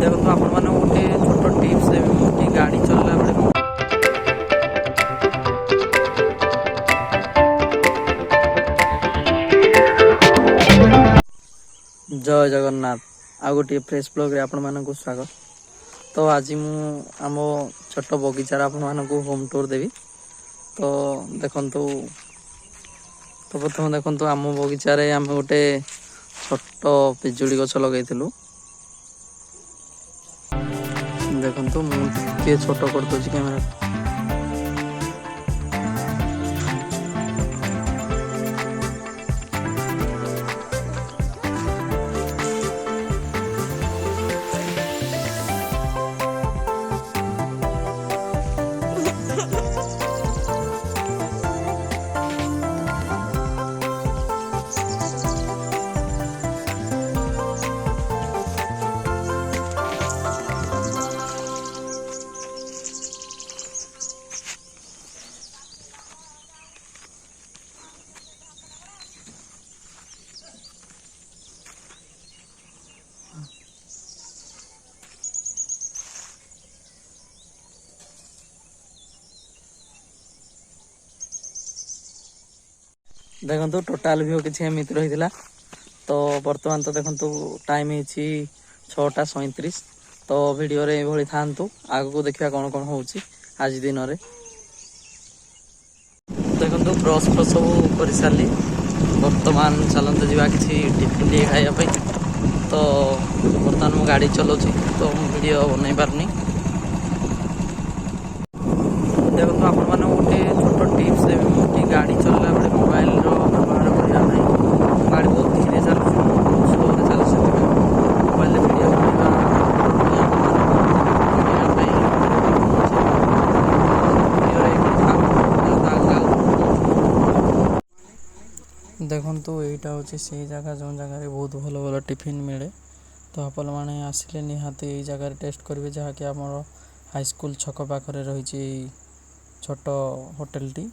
ଦେଖନ୍ତୁ ଆପଣମାନଙ୍କୁ ଗୋଟିଏ ଛୋଟ ଟିପ୍ସ ଦେବି ମୁଁ କି ଗାଡ଼ି ଚଲାଇଲା ବେଳେ ଜୟ ଜଗନ୍ନାଥ। ଆଉ ଗୋଟିଏ ଫ୍ରେଶ୍ ବ୍ଲଗ୍ରେ ଆପଣମାନଙ୍କୁ ସ୍ୱାଗତ। ତ ଆଜି ମୁଁ ଆମ ଛୋଟ ବଗିଚାରେ ଆପଣମାନଙ୍କୁ ହୋମ୍ ଟୁର୍ ଦେବି। ତ ଦେଖନ୍ତୁ, ପ୍ରଥମେ ଦେଖନ୍ତୁ ଆମ ବଗିଚାରେ ଆମେ ଗୋଟେ ଛୋଟ ପିଜୁଳି ଗଛ ଲଗାଇଥିଲୁ। ଦେଖନ୍ତୁ ମୁଁ ଟିକେ ଛୋଟ କରିଦେଉଛି କ୍ୟାମେରା। ଦେଖନ୍ତୁ ଟୋଟାଲ ଭିଉ କିଛି ଏମିତି ରହିଥିଲା। ତ ବର୍ତ୍ତମାନ ତ ଦେଖନ୍ତୁ ଟାଇମ୍ ହେଇଛି 6ଟା 37। ତ ଭିଡ଼ିଓରେ ଏଇଭଳି ଥାଆନ୍ତୁ, ଆଗକୁ ଦେଖିବା କ'ଣ କ'ଣ ହେଉଛି ଆଜି ଦିନରେ। ଦେଖନ୍ତୁ ବ୍ରସ୍ ଫ୍ରସ୍ ସବୁ କରିସାରିଲି। ବର୍ତ୍ତମାନ ଚାଲନ୍ତୁ ଯିବା କିଛି ଟିଫିନ୍ ଟିକେ ଖାଇବା ପାଇଁ। ତ ବର୍ତ୍ତମାନ ମୁଁ ଗାଡ଼ି ଚଲାଉଛି, ତ ମୁଁ ଭିଡ଼ିଓ ବନେଇ ପାରୁନି। ଦେଖନ୍ତୁ ଆପଣମାନଙ୍କୁ ଗୋଟିଏ ଛୋଟ ଟିପ୍ସ ଦେବି ମୁଁ କି ଗାଡ଼ି ଚଲାଇଲା ବେଳେ ମୋବାଇଲର ବ୍ୟବହାର କରିବା ନାହିଁ। ଗାଡ଼ି ବହୁତ ଧୀରେ ଚାଲୁଛି, ବହୁତ ସ୍ଲୋରେ ଚାଲୁଛି, ସେଥିପାଇଁ ମୋବାଇଲରେ ଭିଡ଼ିଓ ବନେଇବା ଦେଖନ୍ତୁ ଏଇଟା ହେଉଛି ସେଇ ଜାଗା ଯେଉଁ ଜାଗାରେ ବହୁତ ଭଲ ଭଲ ଟିଫିନ୍ ମିଳେ। ତ ଆପଣମାନେ ଆସିଲେ ନିହାତି ଏଇ ଜାଗାରେ ଟେଷ୍ଟ କରିବେ, ଯାହାକି ଆମର ହାଇସ୍କୁଲ ଛକ ପାଖରେ ରହିଛି ଏଇ ଛୋଟ ହୋଟେଲଟି।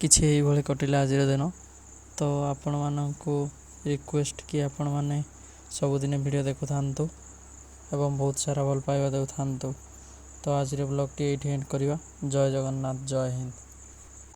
କିଛି ଏଇଭଳି କଟିଲା ଆଜିର ଦିନ। ତ ଆପଣମାନଙ୍କୁ ରିକ୍ୱେଷ୍ଟ କି ଆପଣମାନେ ସବୁଦିନେ ଭିଡ଼ିଓ ଦେଖୁଥାନ୍ତୁ ଏବଂ ବହୁତ ସାରା ଭଲ ପାଇବା ଦେଉଥାନ୍ତୁ। ତ ଆଜିର ବ୍ଲଗ୍ଟି ଏଇଠି ଏଣ୍ଡ କରିବା। ଜୟ ଜଗନ୍ନାଥ, ଜୟ ହିନ୍ଦ।